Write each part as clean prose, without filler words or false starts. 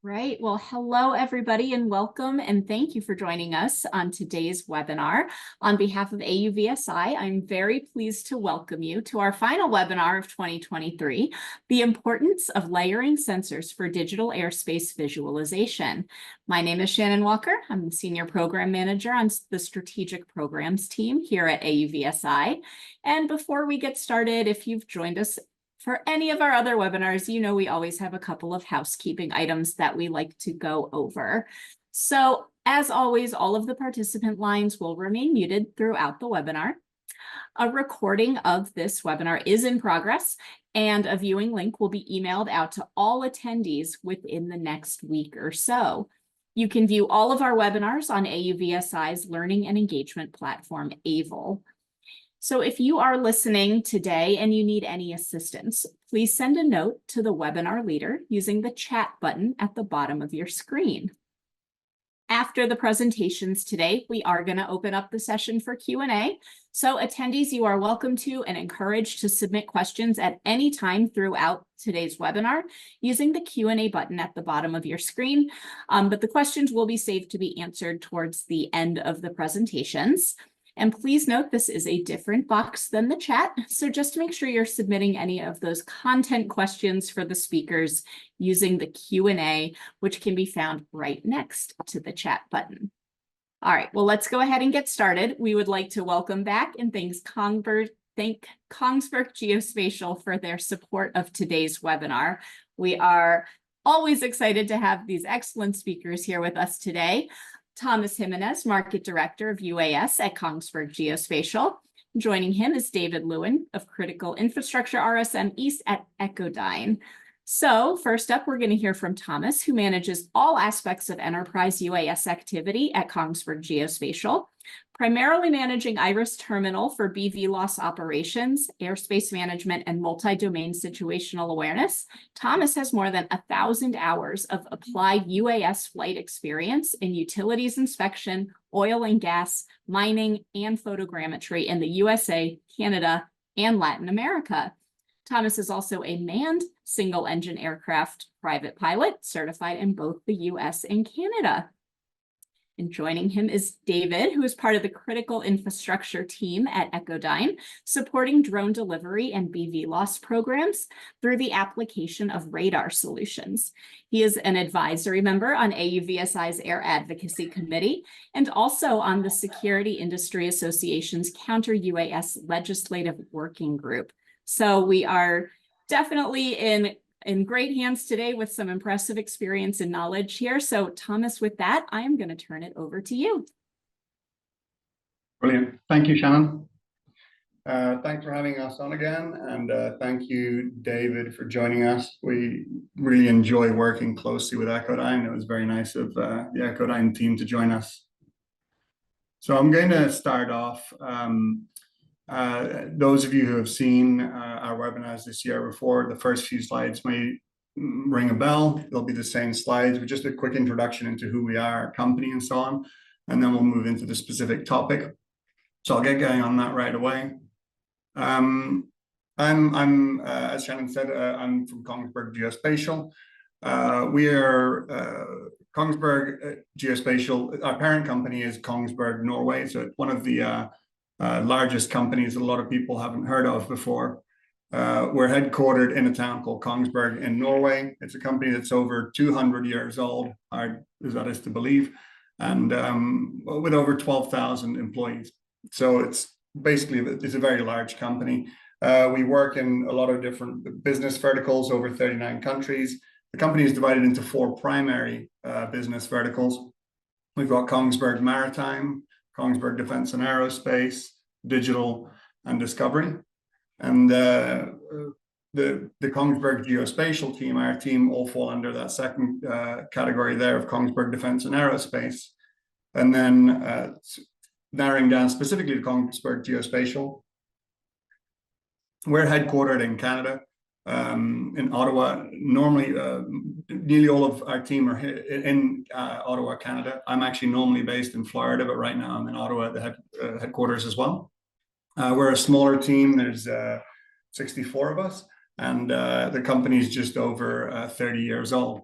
Right. Well, hello, everybody, and welcome. And thank you for joining us on today's webinar. On behalf of AUVSI, I'm very pleased to welcome you to our final webinar of 2023, The Importance of Layering Sensors for Digital Airspace Visualization. My name is Shannon Walker. I'm the Senior Program Manager on the Strategic Programs team here at AUVSI. And before we get started, if you've joined us for any of our other webinars, you know we always have a couple of housekeeping items that we like to go over. So as always, all of the participant lines will remain muted throughout the webinar. A recording of this webinar is in progress, and a viewing link will be emailed out to all attendees within the next week or so. You can view all of our webinars on AUVSI's Learning and Engagement platform, AVL. So if you are listening today and you need any assistance, please send a note to the webinar leader using the chat button at the bottom of your screen. After the presentations today, we are going to open up the session for Q&A. So attendees, you are welcome to and encouraged to submit questions at any time throughout today's webinar using the Q&A button at the bottom of your screen. But the questions will be saved to be answered towards the end of the presentations. And please note, this is a different box than the chat. So just make sure you're submitting any of those content questions for the speakers using the Q&A, which can be found right next to the chat button. All right, well, let's go ahead and get started. We would like to welcome back and thank Kongsberg Geospatial for their support of today's webinar. We are always excited to have these excellent speakers here with us today. Thomas Jimenez, Market Director of UAS at Kongsberg Geospatial. Joining him is David Lewin of Critical Infrastructure RSM East at Echodyne. So first up, we're going to hear from Thomas, who manages all aspects of enterprise UAS activity at Kongsberg Geospatial, primarily managing IRIS Terminal for BVLOS operations, airspace management, and multi-domain situational awareness. Thomas has more than 1,000 hours of applied UAS flight experience in utilities inspection, oil and gas, mining, and photogrammetry in the USA, Canada, and Latin America. Thomas is also a manned single-engine aircraft private pilot certified in both the US and Canada. And joining him is David, who is part of the critical infrastructure team at Echodyne, supporting drone delivery and BVLOS programs through the application of radar solutions. He is an advisory member on AUVSI's Air Advocacy Committee and also on the Security Industry Association's Counter-UAS Legislative Working Group. So we are definitely in great hands today with some impressive experience and knowledge here. So Thomas, with that, I am going to turn it over to you. Brilliant. Thank you, Shannon. Thanks for having us on again. And thank you, David, for joining us. We really enjoy working closely with Echodyne. It was very nice of the Echodyne team to join us. So I'm going to start off. Those of you who have seen our webinars this year before, the first few slides may ring a bell. They'll be the same slides with just a quick introduction into who we are, our company, and so on. And then we'll move into the specific topic. So I'll get going on that right away. As Shannon said, I'm from Kongsberg Geospatial. We are Kongsberg Geospatial. Our parent company is Kongsberg Norway. So it's one of the largest companies a lot of people haven't heard of before. We're headquartered in a town called Kongsberg in Norway. It's a company that's over 200 years old, hard as that is to believe, and with over 12,000 employees. So it's a very large company. We work in a lot of different business verticals, over 39 countries. The company is divided into 4 primary business verticals. We've got Kongsberg Maritime, Kongsberg Defense and Aerospace, Digital, and Discovery. And the Kongsberg Geospatial team, our team, all fall under that second category there of Kongsberg Defense and Aerospace. And then narrowing down specifically to Kongsberg Geospatial, we're headquartered in Canada, in Ottawa. Normally, nearly all of our team are in Ottawa, Canada. I'm actually normally based in Florida, but right now I'm in Ottawa at the headquarters as well. We're a smaller team. There's 64 of us, and the company is just over 30 years old.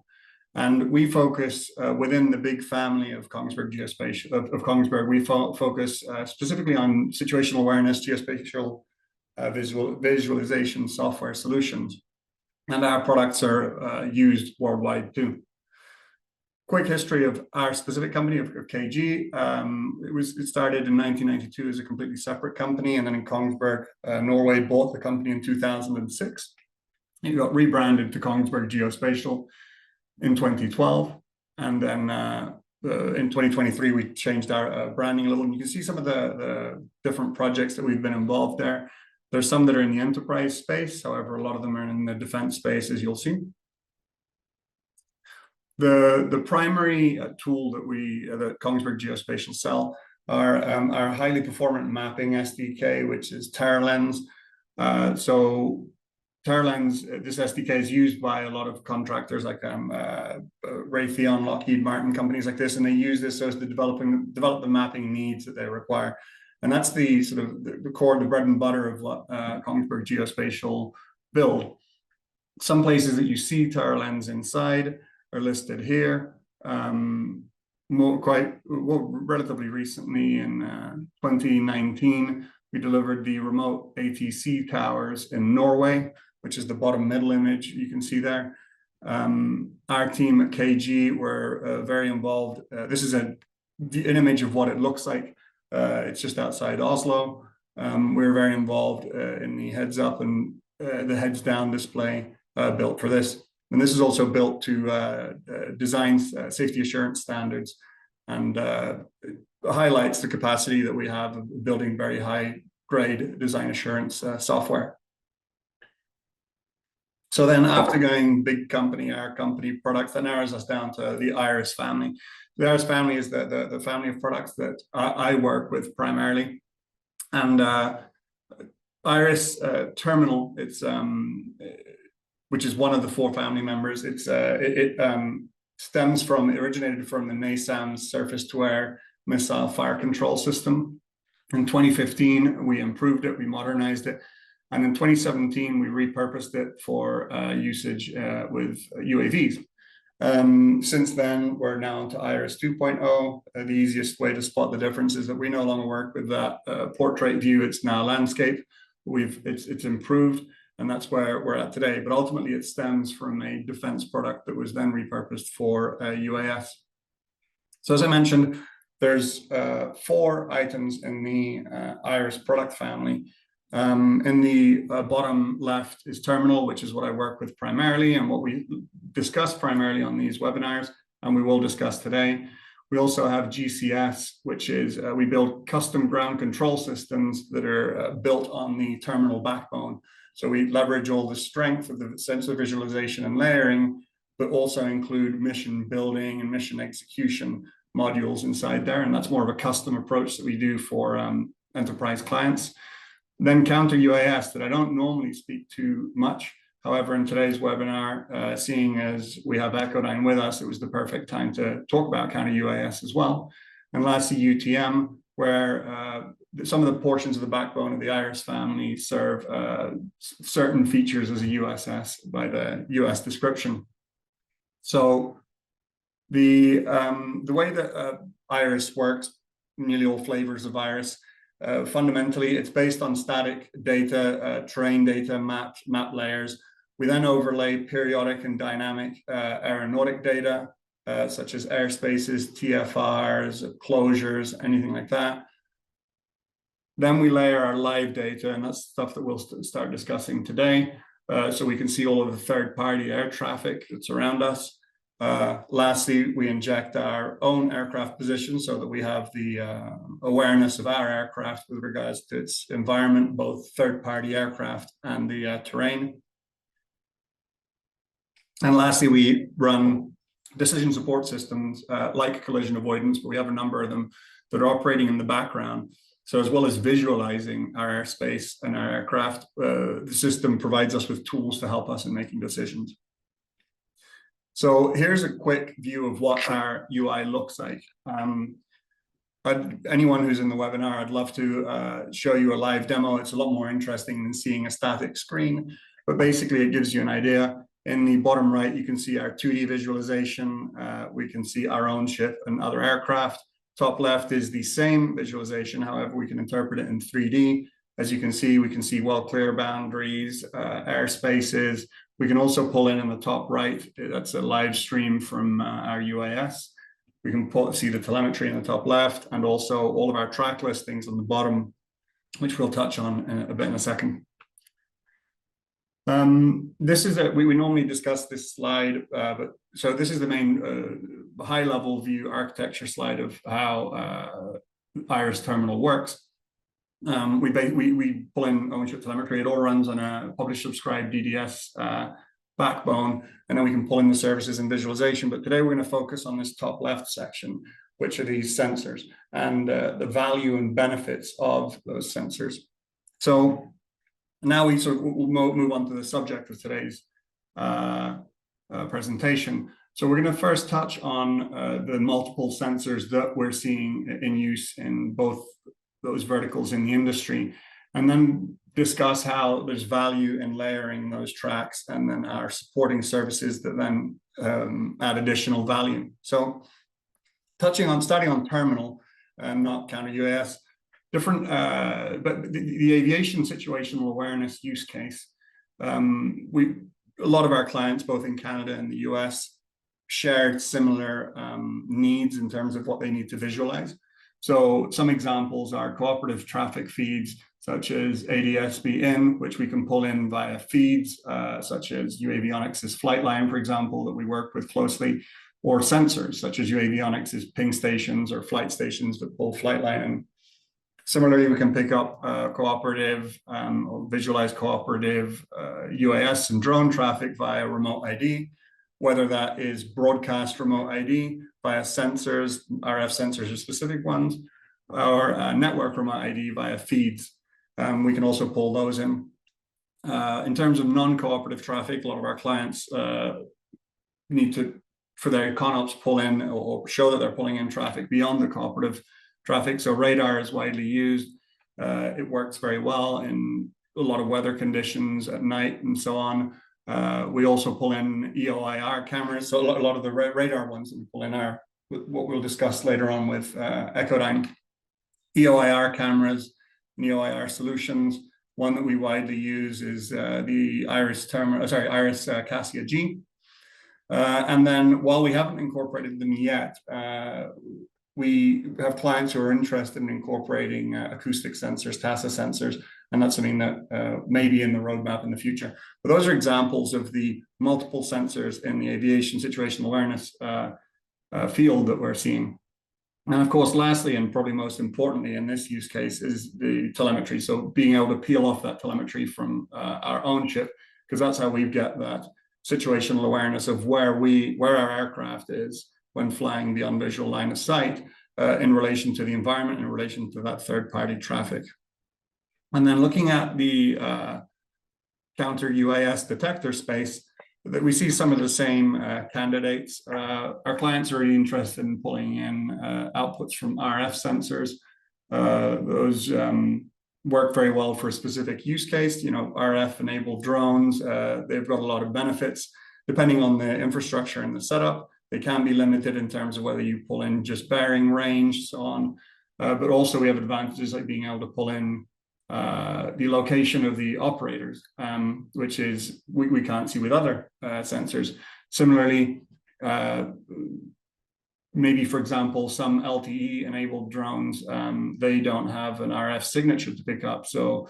And we focus within the big family of Kongsberg Geospatial, of Kongsberg, we focus specifically on situational awareness, geospatial visualization software solutions. And our products are used worldwide too. Quick history of our specific company, of KG. It started in 1992 as a completely separate company, and then in Kongsberg, Norway bought the company in 2006. It got rebranded to Kongsberg Geospatial in 2012, and then in 2023 we changed our branding a little, and you can see some of the different projects that we've been involved there. There's some that are in the enterprise space, however a lot of them are in the defense space, as you'll see. The primary tool that Kongsberg Geospatial sell are our highly performant mapping SDK, which is TerraLens. So TerraLens, this SDK is used by a lot of contractors like Raytheon, Lockheed Martin, companies like this, and they use this as to develop the mapping needs that they require. And that's the sort of the core, the bread and butter of what Kongsberg Geospatial build. Some places that you see TerraLens inside are listed here. Relatively recently in 2019, we delivered the remote ATC towers in Norway, which is the bottom middle image you can see there. Our team at KG were very involved. This is an image of what it looks like. It's just outside Oslo. We're very involved in the heads up and the heads down display built for this. And this is also built to design safety assurance standards, and highlights the capacity that we have of building very high grade design assurance software. So then after going big company, our company products, that narrows us down to the Iris family. The Iris family is the family of products that I work with primarily. And Iris Terminal, it's which is one of the 4 family members. It originated from the NASAMS surface-to-air missile fire control system. In 2015, we improved it, we modernized it. And in 2017, we repurposed it for usage with UAVs. Since then, we're now into Iris 2.0. The easiest way to spot the difference is that we no longer work with that portrait view. It's now landscape. It's improved. And that's where we're at today. But ultimately, it stems from a defense product that was then repurposed for UAS. So as I mentioned, there's 4 items in the Iris product family. In the bottom left is Terminal, which is what I work with primarily and what we discuss primarily on these webinars, and we will discuss today. We also have GCS, which is we build custom ground control systems that are built on the Terminal backbone. So we leverage all the strength of the sensor visualization and layering, but also include mission building and mission execution modules inside there. And that's more of a custom approach that we do for enterprise clients. Then counter UAS, that I don't normally speak to much. However, in today's webinar, seeing as we have Echodyne with us, it was the perfect time to talk about counter UAS as well. And lastly, UTM, where some of the portions of the backbone of the Iris family serve certain features as a USS by the US description. So the way that Iris works, nearly all flavors of Iris, fundamentally, it's based on static data, terrain data, map layers. We then overlay periodic and dynamic aeronautic data, such as airspaces, TFRs, closures, anything like that. Then we layer our live data, and that's stuff that we'll start discussing today. So we can see all of the third-party air traffic that's around us. Lastly, we inject our own aircraft position so that we have the awareness of our aircraft with regards to its environment, both third-party aircraft and the terrain. And lastly, we run decision support systems like collision avoidance, but we have a number of them that are operating in the background. So as well as visualizing our airspace and our aircraft, the system provides us with tools to help us in making decisions. So here's a quick view of what our UI looks like. Anyone who's in the webinar, I'd love to show you a live demo. It's a lot more interesting than seeing a static screen, but basically it gives you an idea. In the bottom right, you can see our 2D visualization. We can see our own ship and other aircraft. Top left is the same visualization. However, we can interpret it in 3D. As you can see, we can see well clear boundaries, airspaces. We can also pull in the top right. That's a live stream from our UAS. We can see the telemetry in the top left, and also all of our track listings on the bottom, which we'll touch on a bit in a second. This is we normally discuss this slide, but so this is the main high-level view architecture slide of how Iris Terminal works. We pull in ownership telemetry. It all runs on a publish-subscribe DDS backbone, and then we can pull in the services and visualization. But today we're going to focus on this top left section, which are these sensors and the value and benefits of those sensors. So now we sort of we'll move on to the subject of today's presentation. So we're going to first touch on the multiple sensors that we're seeing in use in both those verticals in the industry, and then discuss how there's value in layering those tracks, and then our supporting services that then add additional value. So starting on terminal and not counter UAS, different, but the aviation situational awareness use case. A lot of our clients, both in Canada and the US, shared similar needs in terms of what they need to visualize. So some examples are cooperative traffic feeds, such as ADS-B in, which we can pull in via feeds, such as UAvionics' Flightline, for example, that we work with closely, or sensors, such as UAvionics' ping stations or flight stations that pull Flightline in. Similarly, we can pick up cooperative or visualize cooperative UAS and drone traffic via remote ID, whether that is broadcast remote ID via sensors, RF sensors or specific ones, or network remote ID via feeds. We can also pull those in. In terms of non-cooperative traffic, a lot of our clients need to, for their ConOps, pull in or show that they're pulling in traffic beyond the cooperative traffic. So radar is widely used. It works very well in a lot of weather conditions at night and so on. We also pull in EOIR cameras. So a lot of the radar ones that we pull in are what we'll discuss later on with Echodyne. EOIR cameras and EOIR solutions. One that we widely use is the Iris Cassia G. And then while we haven't incorporated them yet, we have clients who are interested in incorporating acoustic sensors, TASA sensors, and that's something that may be in the roadmap in the future. But those are examples of the multiple sensors in the aviation situational awareness field that we're seeing. And of course, lastly, and probably most importantly in this use case, is the telemetry. So being able to peel off that telemetry from our own chip, because that's how we get that situational awareness of where our aircraft is when flying beyond visual line of sight in relation to the environment, in relation to that third-party traffic. And then looking at the counter UAS detector space, that we see some of the same candidates. Our clients are really interested in pulling in outputs from RF sensors. Those work very well for a specific use case. You know, RF-enabled drones, they've got a lot of benefits. Depending on the infrastructure and the setup, they can be limited in terms of whether you pull in just bearing range, so on. But also we have advantages like being able to pull in the location of the operators, which is we can't see with other sensors. Similarly, maybe, for example, some LTE-enabled drones, they don't have an RF signature to pick up. So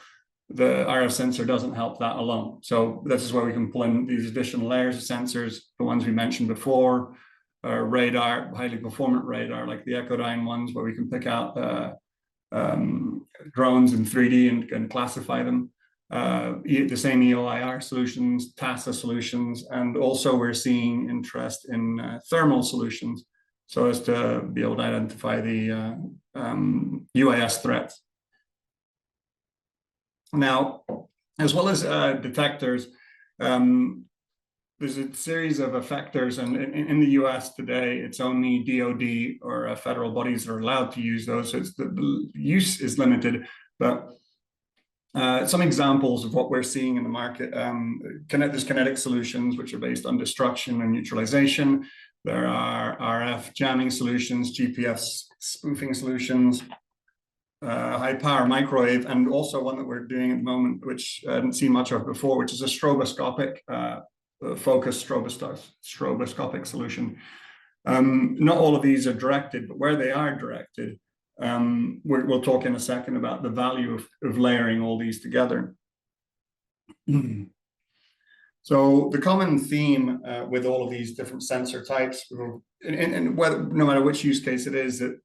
the RF sensor doesn't help that alone. So this is where we can pull in these additional layers of sensors, the ones we mentioned before, radar, highly performant radar, like the Echodyne ones, where we can pick out drones in 3D and classify them. The same EOIR solutions, TASA solutions, and also we're seeing interest in thermal solutions, so as to be able to identify the UAS threats. Now, as well as detectors, there's a series of effectors, and in the US today, it's only DoD or federal bodies are allowed to use those. So the use is limited, but Some examples of what we're seeing in the market, there's kinetic solutions, which are based on destruction and neutralization. There are RF jamming solutions, GPS spoofing solutions, high power microwave, and also one that we're doing at the moment, which I hadn't seen much of before, which is a stroboscopic focused stroboscopic solution. Not all of these are directed, but where they are directed, we'll talk in a second about the value of layering all these together. So the common theme with all of these different sensor types, and no matter which use case it is, that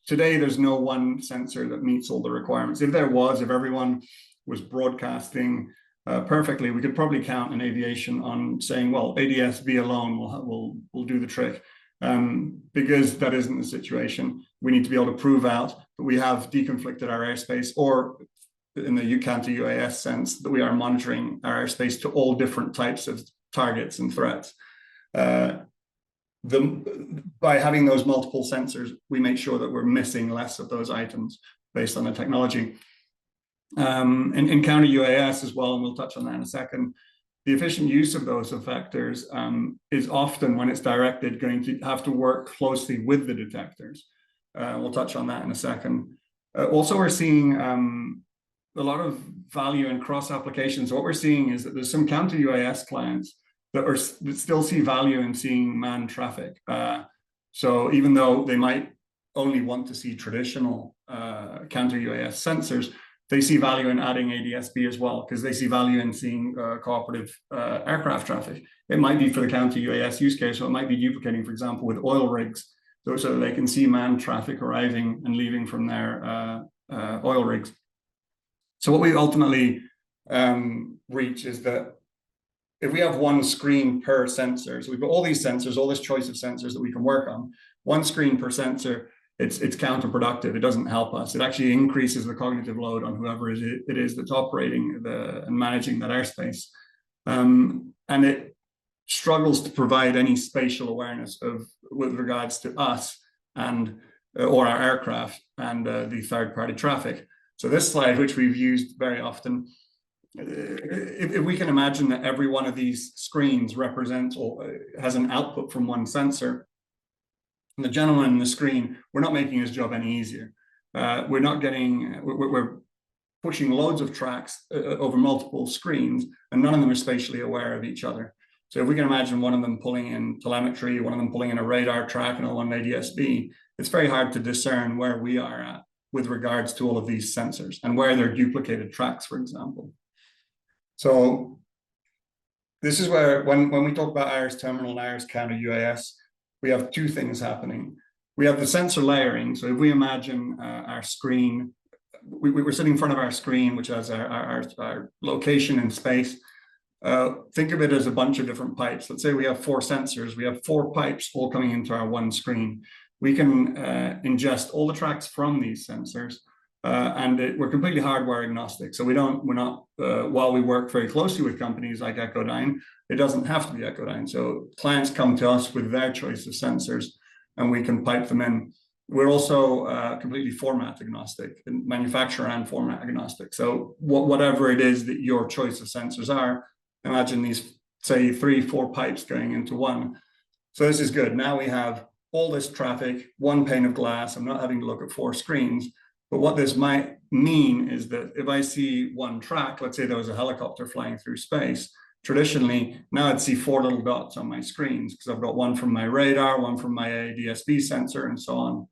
today there's no one sensor that meets all the requirements. If everyone was broadcasting perfectly, we could probably count in aviation on saying, well, ADS-B alone will do the trick. Because that isn't the situation. We need to be able to prove out that we have deconflicted our airspace, or in the counter-UAS sense, that we are monitoring our airspace to all different types of targets and threats. By having those multiple sensors, we make sure that we're missing less of those items based on the technology. In counter-UAS as well, and we'll touch on that in a second, the efficient use of those effectors is often, when it's directed, going to have to work closely with the detectors. We'll touch on that in a second. Also, we're seeing a lot of value in cross applications. What we're seeing is that there's some counter UAS clients that still see value in seeing manned traffic. So even though they might only want to see traditional counter UAS sensors, they see value in adding ADS-B as well, because they see value in seeing cooperative aircraft traffic. It might be for the counter UAS use case, or it might be duplicating, for example, with oil rigs, so that they can see manned traffic arriving and leaving from their oil rigs. So what we ultimately reach is that if we have one screen per sensor, so we've got all these sensors, all this choice of sensors that we can work on, one screen per sensor, it's counterproductive. It doesn't help us. It actually increases the cognitive load on whoever it is that's operating and managing that airspace. And it struggles to provide any spatial awareness with regards to us and or our aircraft and the third-party traffic. So this slide, which we've used very often, if we can imagine that every one of these screens represents or has an output from one sensor, and the gentleman on the screen, we're not making his job any easier. We're pushing loads of tracks over multiple screens, and none of them are spatially aware of each other. So if we can imagine one of them pulling in telemetry, one of them pulling in a radar track, and one ADS-B, it's very hard to discern where we are at with regards to all of these sensors and where they're duplicated tracks, for example. So this is where, when we talk about IRIS terminal and IRIS counter UAS, we have two things happening. We have the sensor layering. So if we imagine our screen, we're sitting in front of our screen, which has our location in space. Think of it as a bunch of different pipes. Let's say we have 4 sensors. We have 4 pipes all coming into our one screen. We can ingest all the tracks from these sensors, and we're completely hardware agnostic. So while we work very closely with companies like Echodyne, it doesn't have to be Echodyne. So clients come to us with their choice of sensors, and we can pipe them in. We're also completely format agnostic, manufacturer and format agnostic. So whatever it is that your choice of sensors are, imagine these, say, 3-4 pipes going into one. So this is good. Now we have all this traffic, one pane of glass. I'm not having to look at 4 screens. But what this might mean is that if I see one track, let's say there was a helicopter flying through space, traditionally, now I'd see 4 little dots on my screens because I've got one from my radar, one from my ADS-B sensor, and so on.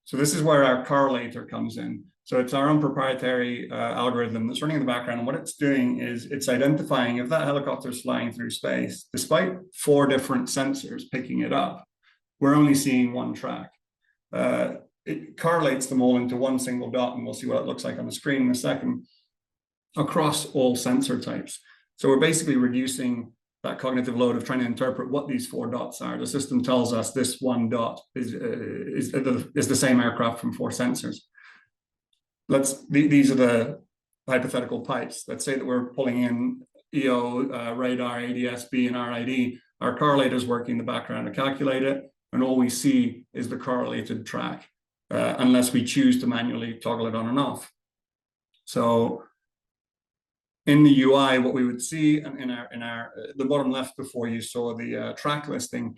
So this is where our correlator comes in. So it's our own proprietary algorithm that's running in the background. And what it's doing is it's identifying if that helicopter is flying through space, despite 4 different sensors picking it up, we're only seeing one track. It correlates them all into one single dot, and we'll see what it looks like on the screen in a second, across all sensor types. So we're basically reducing that cognitive load of trying to interpret what these 4 dots are. The system tells us this one dot is the same aircraft from 4 sensors. These are the hypothetical pipes. Let's say that we're pulling in EO, radar, ADS-B, and RID. Our correlator is working in the background to calculate it, and all we see is the correlated track, unless we choose to manually toggle it on and off. So in the UI, what we would see in our the bottom left before you saw the track listing,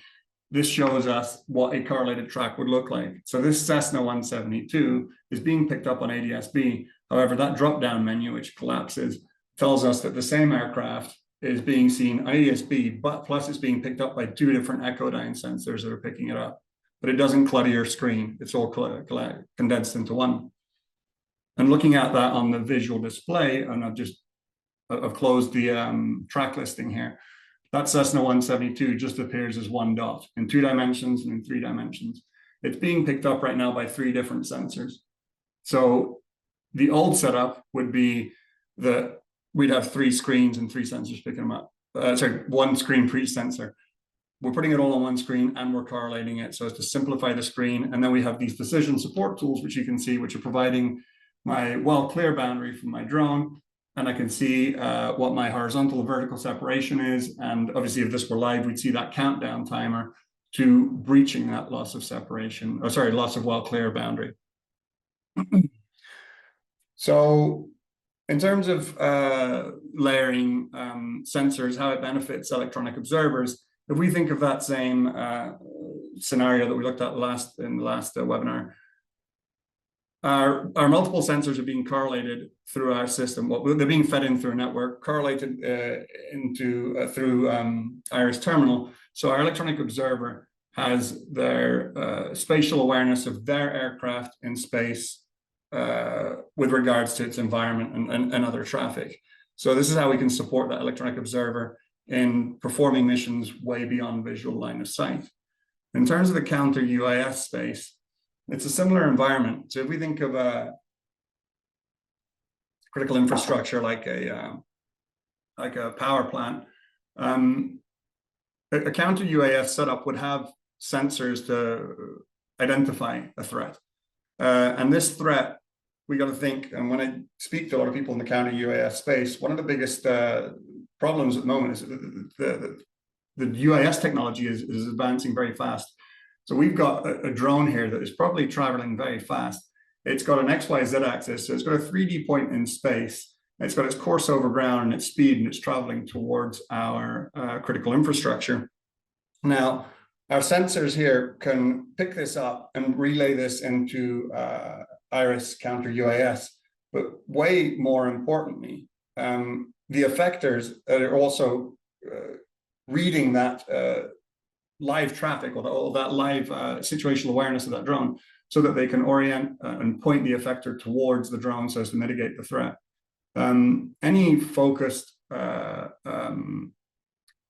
this shows us what a correlated track would look like. So this Cessna 172 is being picked up on ADS-B. However, that drop-down menu, which collapses, tells us that the same aircraft is being seen on ADS-B, but plus it's being picked up by two different echodyne sensors that are picking it up. But it doesn't clutter your screen. It's all condensed into one. And looking at that on the visual display, and I've closed the track listing here. That Cessna 172 just appears as one dot in 2 dimensions and in 3 dimensions. It's being picked up right now by 3 different sensors. So the old setup would be that we'd have 3 screens and 3 sensors picking them up. Sorry, 1 screen for each sensor. We're putting it all on 1 screen and we're correlating it so as to simplify the screen. And then we have these precision support tools, which you can see, which are providing my well clear boundary from my drone. And I can see what my horizontal and vertical separation is. And obviously, if this were live, we'd see that countdown timer to breaching that loss of separation, or sorry, loss of well clear boundary. So in terms of layering sensors, how it benefits electronic observers, if we think of that same scenario that we looked at in the last webinar, our multiple sensors are being correlated through our system. Well, they're being fed in through a network, correlated through Iris terminal. So our electronic observer has their spatial awareness of their aircraft in space with regards to its environment and other traffic. So this is how we can support that electronic observer in performing missions way beyond visual line of sight. In terms of the counter UAS space, it's a similar environment. So if we think of a critical infrastructure like a power plant, a counter UAS setup would have sensors to identify a threat. And this threat, we got to think, and when I speak to a lot of people in the counter UAS space, one of the biggest problems at the moment is the UAS technology is advancing very fast. So we've got a drone here that is probably traveling very fast. It's got an XYZ axis, so it's got a 3D point in space. It's got its course over ground and its speed, and it's traveling towards our critical infrastructure. Now, our sensors here can pick this up and relay this into Iris counter UAS. But way more importantly, the effectors are also reading that live traffic or that live situational awareness of that drone so that they can orient and point the effector towards the drone so as to mitigate the threat. Any focused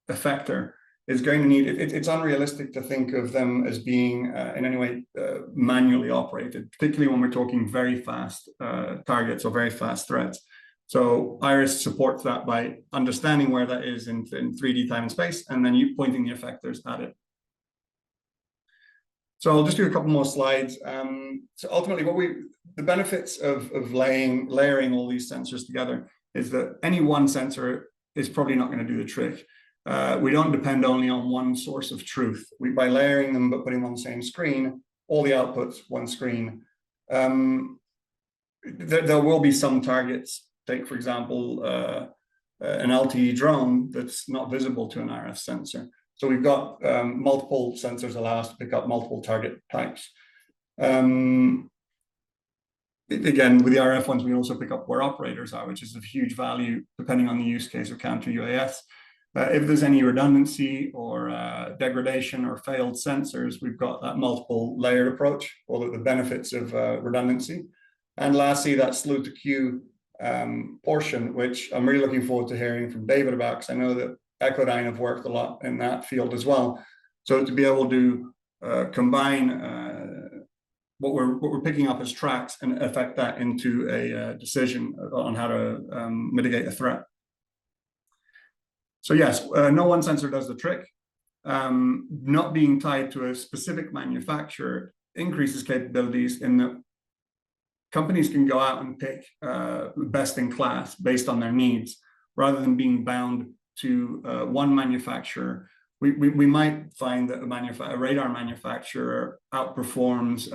effector is going to need, it's unrealistic to think of them as being in any way manually operated, particularly when we're talking very fast targets or very fast threats. So Iris supports that by understanding where that is in 3D time and space, and then you pointing the effectors at it. So I'll just do a couple more slides. So ultimately, the benefits of layering all these sensors together is that any one sensor is probably not going to do the trick. We don't depend only on one source of truth. By layering them but putting them on the same screen, all the outputs, one screen. There will be some targets. Take, for example, an LTE drone that's not visible to an RF sensor. So we've got multiple sensors allow us to pick up multiple target types. Again, with the RF ones, we also pick up where operators are, which is of huge value depending on the use case of counter UAS. If there's any redundancy or degradation or failed sensors, we've got that multiple layered approach, or the benefits of redundancy. And lastly, that slew to queue portion, which I'm really looking forward to hearing from David about, because I know that Echodyne have worked a lot in that field as well. So to be able to combine what we're picking up as tracks and affect that into a decision on how to mitigate a threat. So yes, no one sensor does the trick. Not being tied to a specific manufacturer increases capabilities in that companies can go out and pick best in class based on their needs, rather than being bound to one manufacturer. We might find that a radar manufacturer outperforms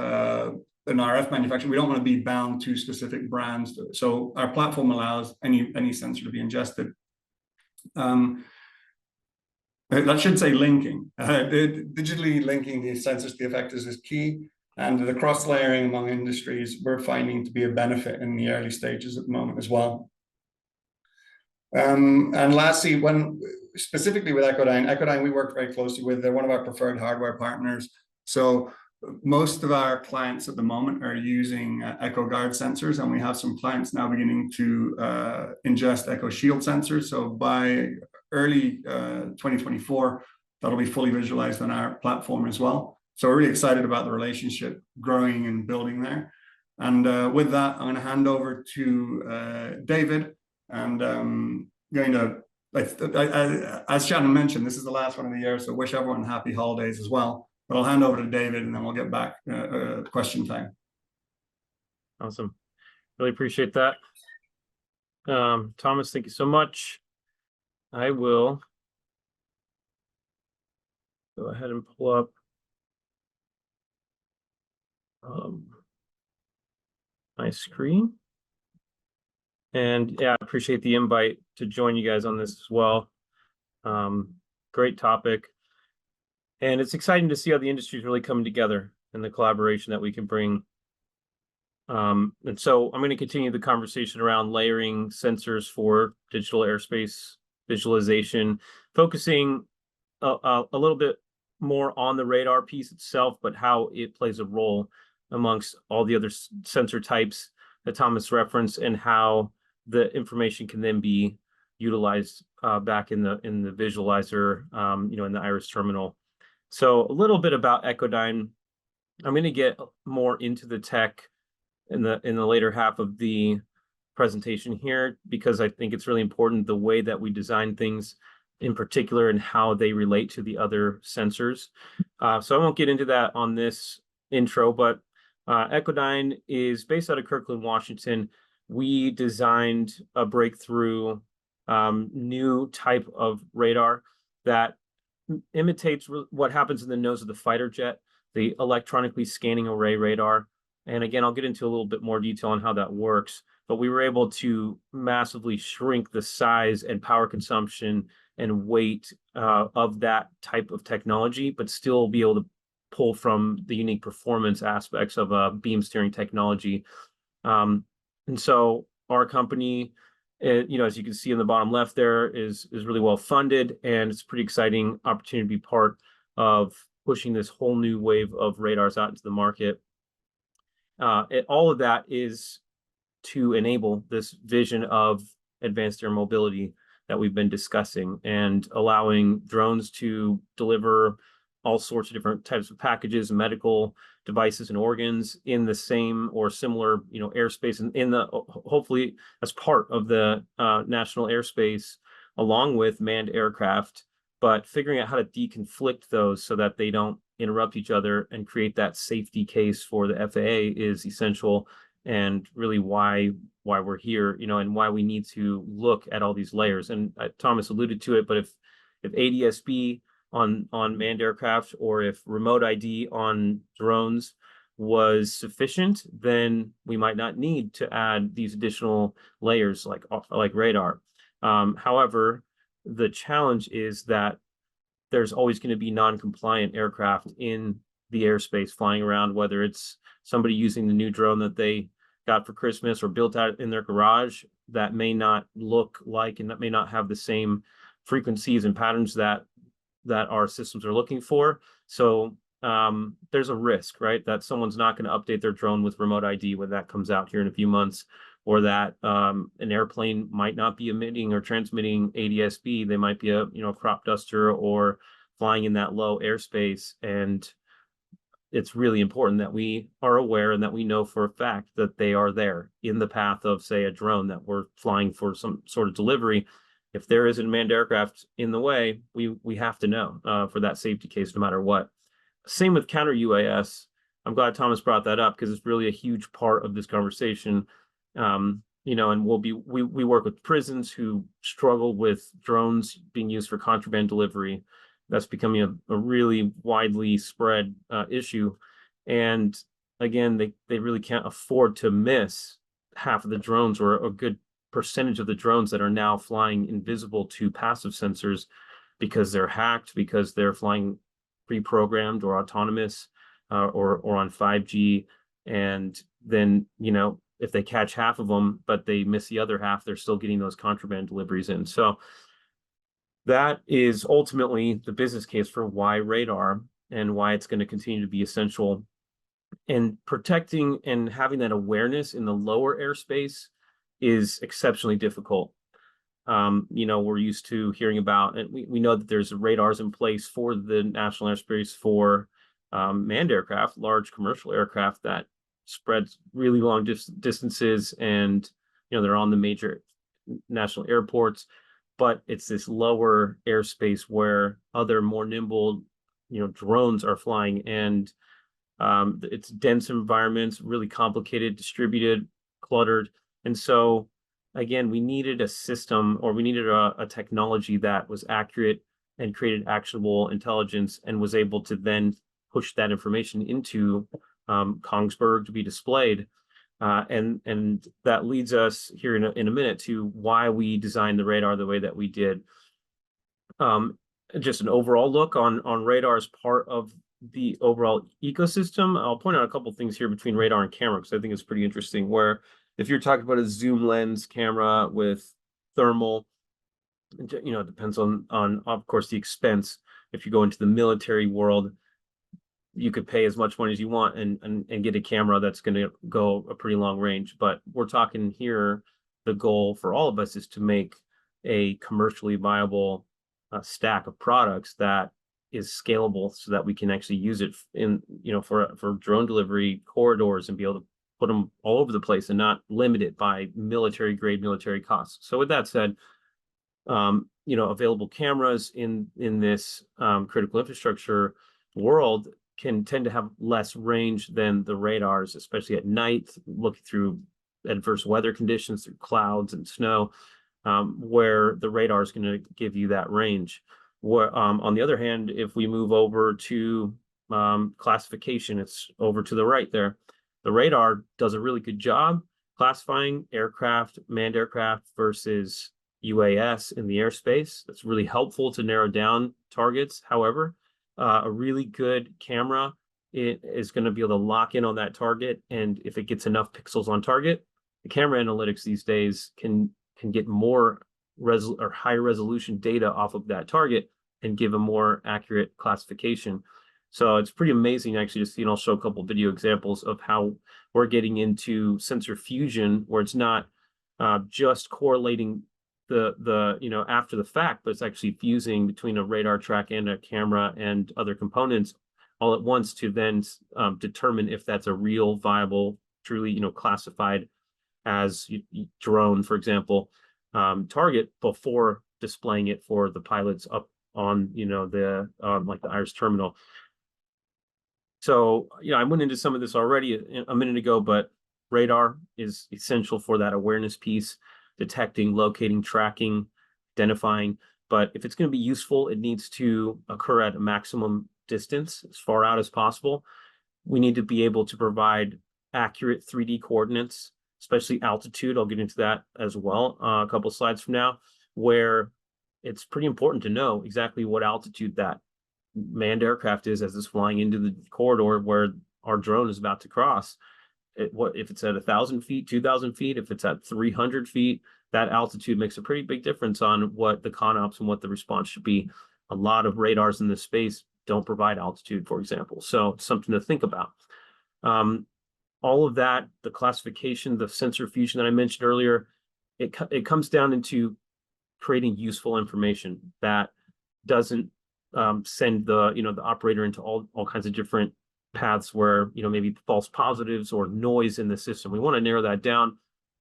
an RF manufacturer, we don't want to be bound to specific brands. So our platform allows any sensor to be ingested. I should say linking. Digitally linking the sensors to the effectors is key. And the cross layering among industries, we're finding to be a benefit in the early stages at the moment as well. And lastly, specifically with Echodyne, we work very closely with, they're one of our preferred hardware partners. So most of our clients at the moment are using EchoGuard sensors, and we have some clients now beginning to ingest Echo Shield sensors. So by early 2024, that'll be fully visualized on our platform as well. So we're really excited about the relationship growing and building there. And with that, I'm going to hand over to David. And going to, as Shannon mentioned, this is the last one of the year, so wish everyone happy holidays as well. But I'll hand over to David, and then we'll get back question time. Awesome. Really appreciate that. Thomas, thank you so much. I will go ahead and pull up my screen. And yeah, I appreciate the invite to join you guys on this as well. Great topic. And it's exciting to see how the industry is really coming together and the collaboration that we can bring. And so I'm going to continue the conversation around layering sensors for digital airspace visualization, focusing a little bit more on the radar piece itself, but how it plays a role amongst all the other sensor types that Thomas referenced, and how the information can then be utilized back in the visualizer, in the Iris terminal. So a little bit about Echodyne. I'm going to get more into the tech in the later half of the presentation here, because I think it's really important the way that we design things in particular and how they relate to the other sensors. So I won't get into that on this intro, but Echodyne is based out of Kirkland, Washington. We designed a breakthrough new type of radar that imitates what happens in the nose of the fighter jet, the electronically scanning array radar. And again, I'll get into a little bit more detail on how that works, but we were able to massively shrink the size and power consumption and weight of that type of technology, but still be able to pull from the unique performance aspects of a beam steering technology. And so our company, as you can see in the bottom left there, is really well funded, and it's a pretty exciting opportunity to be part of pushing this whole new wave of radars out into the market. All of that is to enable this vision of advanced air mobility that we've been discussing, and allowing drones to deliver all sorts of different types of packages, medical devices and organs in the same or similar, airspace, and hopefully as part of the national airspace, along with manned aircraft, but figuring out how to deconflict those so that they don't interrupt each other and create that safety case for the FAA is essential, and really why we're here, and why we need to look at all these layers. And Thomas alluded to it, but if ADS-B on manned aircraft, or if remote ID on drones was sufficient, then we might not need to add these additional layers like radar. However, the challenge is that there's always going to be non-compliant aircraft in the airspace flying around, whether it's somebody using the new drone that they got for Christmas or built out in their garage that may not look like, and that may not have the same frequencies and patterns that our systems are looking for. So there's a risk, right, that someone's not going to update their drone with remote ID when that comes out here in a few months, or that an airplane might not be emitting or transmitting ADS-B. They might be a crop duster or flying in that low airspace. And it's really important that we are aware and that we know for a fact that they are there in the path of, say, a drone that we're flying for some sort of delivery. If there is a manned aircraft in the way, we have to know for that safety case, no matter what. Same with counter UAS. I'm glad Thomas brought that up, because it's really a huge part of this conversation. And we work with prisons who struggle with drones being used for contraband delivery. That's becoming a really widely spread issue. And again, they really can't afford to miss half of the drones, or a good percentage of the drones that are now flying invisible to passive sensors, because they're hacked, because they're flying pre-programmed or autonomous, or on 5G. And then, if they catch half of them, but they miss the other half, they're still getting those contraband deliveries in. So that is ultimately the business case for why radar, and why it's going to continue to be essential. And protecting and having that awareness in the lower airspace is exceptionally difficult. We're used to hearing about, and we know that there's radars in place for the national airspace for manned aircraft, large commercial aircraft that spreads really long distances, and they're on the major national airports. But it's this lower airspace where other more nimble drones are flying, and it's dense environments, really complicated, distributed, cluttered. And so again, we needed a system, or we needed a technology that was accurate and created actionable intelligence, and was able to then push that information into Kongsberg to be displayed. And that leads us here in a minute to why we designed the radar the way that we did. Just an overall look on radar as part of the overall ecosystem. I'll point out a couple things here between radar and camera, because I think it's pretty interesting, where if you're talking about a zoom lens camera with thermal, it depends on of course the expense. If you go into the military world, you could pay as much money as you want and get a camera that's going to go a pretty long range. But we're talking here, the goal for all of us is to make a commercially viable stack of products that is scalable, so that we can actually use it in for drone delivery corridors, and be able to put them all over the place and not limit it by military grade, military costs. So with that said, available cameras in this critical infrastructure world can tend to have less range than the radars, especially at night, looking through adverse weather conditions, through clouds and snow, where the radar is going to give you that range. Where, on the other hand, if we move over to classification, it's over to the right there. The radar does a really good job classifying aircraft, manned aircraft versus UAS in the airspace. That's really helpful to narrow down targets. However, a really good camera, it is going to be able to lock in on that target, and if it gets enough pixels on target, the camera analytics these days can get more higher resolution data off of that target and give a more accurate classification. So it's pretty amazing actually to see, and I'll show a couple video examples of how we're getting into sensor fusion, where it's not just correlating the after the fact, but it's actually fusing between a radar track and a camera and other components all at once, to then determine if that's a real viable, truly classified as drone, for example, target, before displaying it for the pilots up on the like the Iris terminal. So I went into some of this already a minute ago, but radar is essential for that awareness piece, detecting, locating, tracking, identifying. But if it's going to be useful, it needs to occur at a maximum distance, as far out as possible. We need to be able to provide accurate 3D coordinates, especially altitude. I'll get into that as well a couple slides from now, where it's pretty important to know exactly what altitude that manned aircraft is as it's flying into the corridor where our drone is about to cross. What if it's at 1,000 feet, 2,000 feet? If it's at 300 feet, that altitude makes a pretty big difference on what the ConOps and what the response should be. A lot of radars in this space don't provide altitude, for example. So something to think about. All of that, the classification, the sensor fusion that I mentioned earlier, it comes down into creating useful information that doesn't send the operator into all kinds of different paths where maybe false positives or noise in the system. We want to narrow that down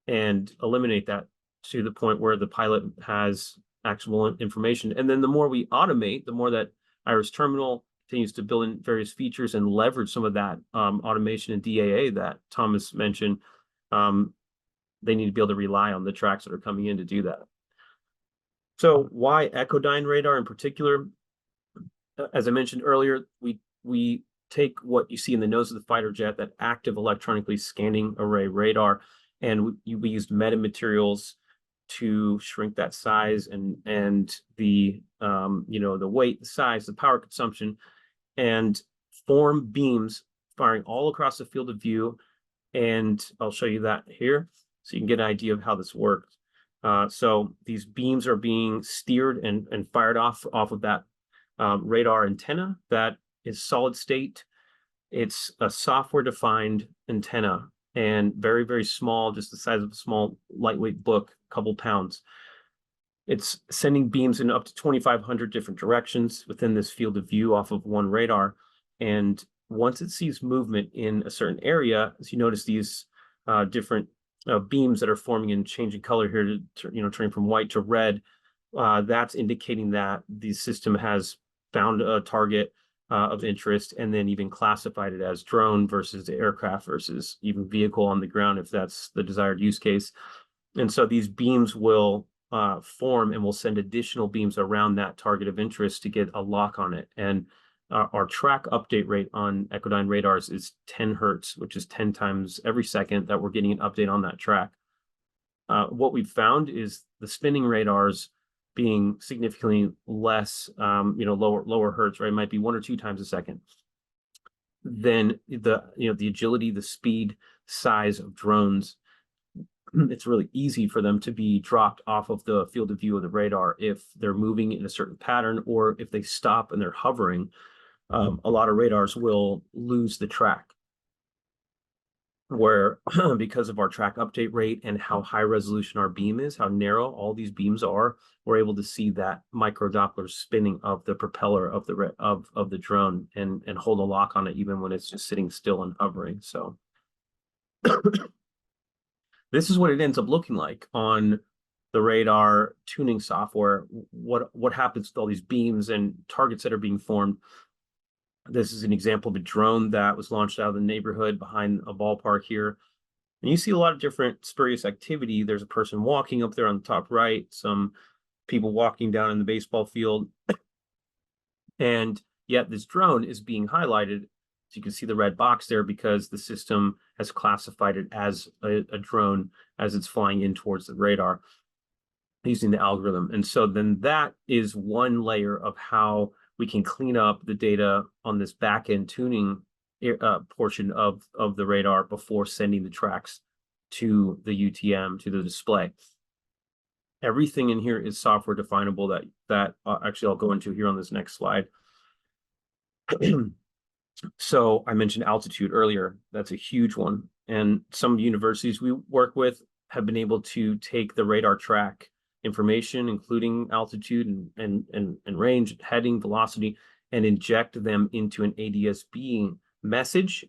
and eliminate that to the point where the pilot has actionable information. And then the more we automate, the more that Iris Terminal continues to build in various features and leverage some of that automation and DAA that Thomas mentioned. They need to be able to rely on the tracks that are coming in to do that. So why Echodyne radar in particular? As I mentioned earlier, we take what you see in the nose of the fighter jet, that active electronically scanning array radar, and we used metamaterials to shrink that size and the the weight, the size, the power consumption, and form beams firing all across the field of view. And I'll show you that here so you can get an idea of how this works. So these beams are being steered and fired off of that radar antenna that is solid state. It's a software-defined antenna and very, very small, just the size of a small lightweight book, a couple pounds. It's sending beams in up to 2,500 different directions within this field of view off of one radar. And once it sees movement in a certain area, as you notice these different beams that are forming and changing color here to turning from white to red, that's indicating that the system has found a target of interest and then even classified it as drone versus aircraft versus even vehicle on the ground if that's the desired use case. And so these beams will form and will send additional beams around that target of interest to get a lock on it. And our track update rate on Echodyne radars is 10 hertz, which is 10 times every second that we're getting an update on that track. What we've found is the spinning radars being significantly less, lower hertz, right? It might be 1 or 2 times a second. Then the agility, the speed, size of drones, it's really easy for them to be dropped off of the field of view of the radar if they're moving in a certain pattern, or if they stop and they're hovering. A lot of radars will lose the track, where because of our track update rate and how high resolution our beam is, how narrow all these beams are, we're able to see that micro Doppler spinning of the propeller of the drone and hold a lock on it even when it's just sitting still and hovering. So this is what it ends up looking like on the radar tuning software. What happens with all these beams and targets that are being formed? This is an example of a drone that was launched out of the neighborhood behind a ballpark here. And you see a lot of different spurious activity. There's a person walking up there on the top right, some people walking down in the baseball field. And yet this drone is being highlighted. So you can see the red box there because the system has classified it as a drone as it's flying in towards the radar using the algorithm. And so then that is one layer of how we can clean up the data on this back-end tuning portion of the radar before sending the tracks to the UTM, to the display. Everything in here is software definable that actually I'll go into here on this next slide. So I mentioned altitude earlier. That's a huge one. And some universities we work with have been able to take the radar track information, including altitude and range, heading, velocity, and inject them into an ADS-B message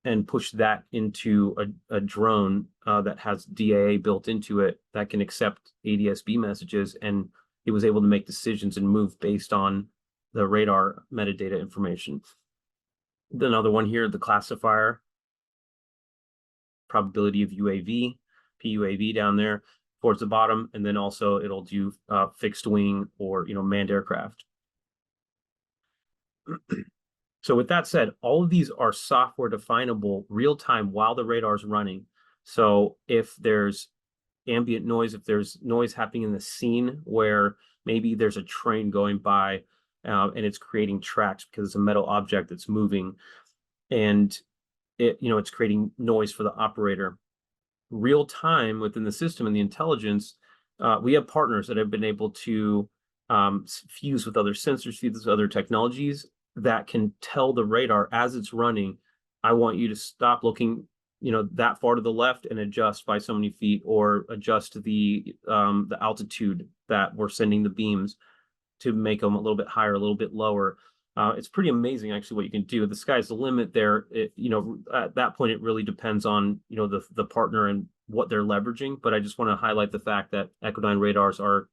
and push that into a drone that has DAA built into it that can accept ADS-B messages. And it was able to make decisions and move based on the radar metadata information. Another one here, the classifier, probability of UAV, PUAV down there towards the bottom, and then also it'll do fixed wing or manned aircraft. So with that said, all of these are software definable real time while the radar is running. So if there's ambient noise, if there's noise happening in the scene where maybe there's a train going by and it's creating tracks because it's a metal object that's moving, and it's creating noise for the operator. Real time within the system and the intelligence, we have partners that have been able to fuse with other sensors, fuse with other technologies that can tell the radar as it's running, I want you to stop looking that far to the left and adjust by so many feet, or adjust the altitude that we're sending the beams to make them a little bit higher, a little bit lower. It's pretty amazing actually what you can do. The sky's the limit there. At that point, it really depends on the partner and what they're leveraging. But I just want to highlight the fact that Echodyne radars are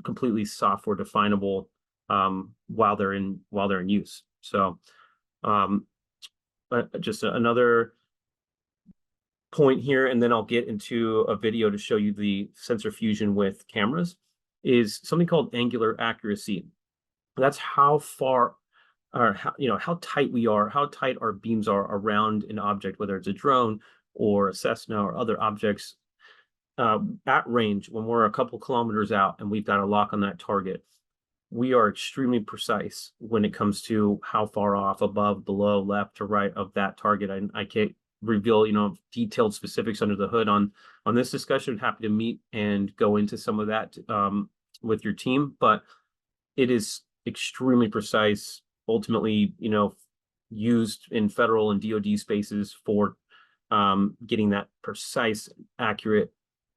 completely software definable while they're in use. So just another point here, and then I'll get into a video to show you the sensor fusion with cameras, is something called angular accuracy. That's how far or how, how tight we are, how tight our beams are around an object, whether it's a drone or a Cessna or other objects at range. When we're a couple kilometers out and we've got a lock on that target, we are extremely precise when it comes to how far off, above, below, left to right of that target. I can't reveal, detailed specifics under the hood on this discussion. Happy to meet and go into some of that with your team, but it is extremely precise. Ultimately, used in federal and DoD spaces for getting that precise, accurate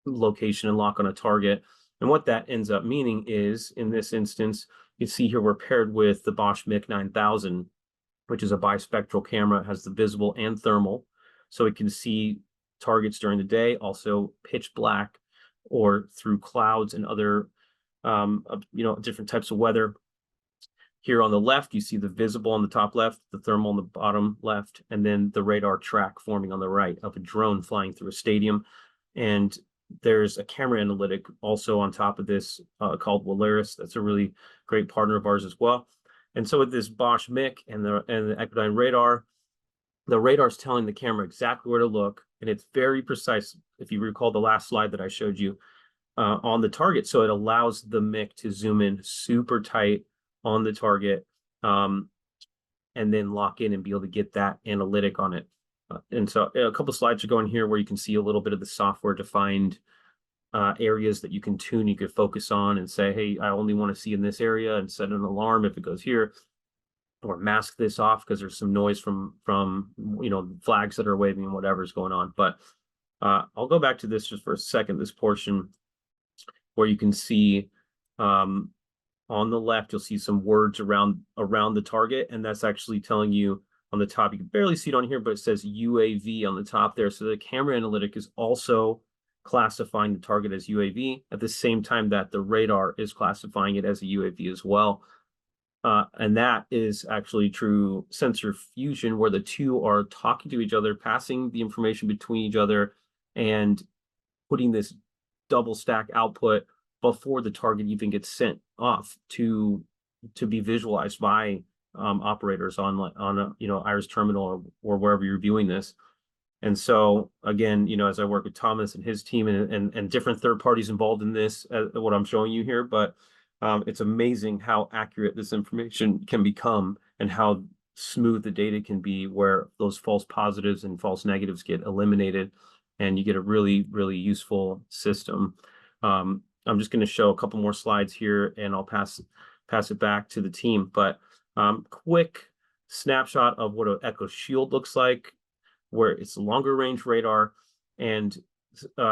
location and lock on a target. And what that ends up meaning is, in this instance, you see here we're paired with the Bosch MIC 9000, which is a bispectral camera. It has the visible and thermal, so it can see targets during the day, also pitch black or through clouds and other, different types of weather. Here on the left, you see the visible on the top left, the thermal on the bottom left, and then the radar track forming on the right of a drone flying through a stadium. And there's a camera analytic also on top of this called Walaris. That's a really great partner of ours as well. And so with this Bosch MIC and the Echodyne radar, the radar is telling the camera exactly where to look, and it's very precise. If you recall the last slide that I showed you on the target, so it allows the MIC to zoom in super tight on the target, and then lock in and be able to get that analytic on it. And so a couple slides are going here where you can see a little bit of the software defined areas that you can tune, you could focus on and say, hey, I only want to see in this area, and set an alarm if it goes here, or mask this off because there's some noise from flags that are waving and whatever's going on. But I'll go back to this just for a second, this portion where you can see on the left, you'll see some words around the target, and that's actually telling you on the top. You can barely see it on here, but it says UAV on the top there. So the camera analytic is also classifying the target as UAV at the same time that the radar is classifying it as a UAV as well. And that is actually true sensor fusion, where the two are talking to each other, passing the information between each other, and putting this double stack output before the target even gets sent off to be visualized by operators on a Iris terminal or wherever you're viewing this. And so again, as I work with Thomas and his team and different third parties involved in this, what I'm showing you here, but it's amazing how accurate this information can become and how smooth the data can be, where those false positives and false negatives get eliminated, and you get a really, really useful system. I'm just going to show a couple more slides here, and I'll pass it back to the team. But quick snapshot of what an Echo Shield looks like, where it's a longer range radar. And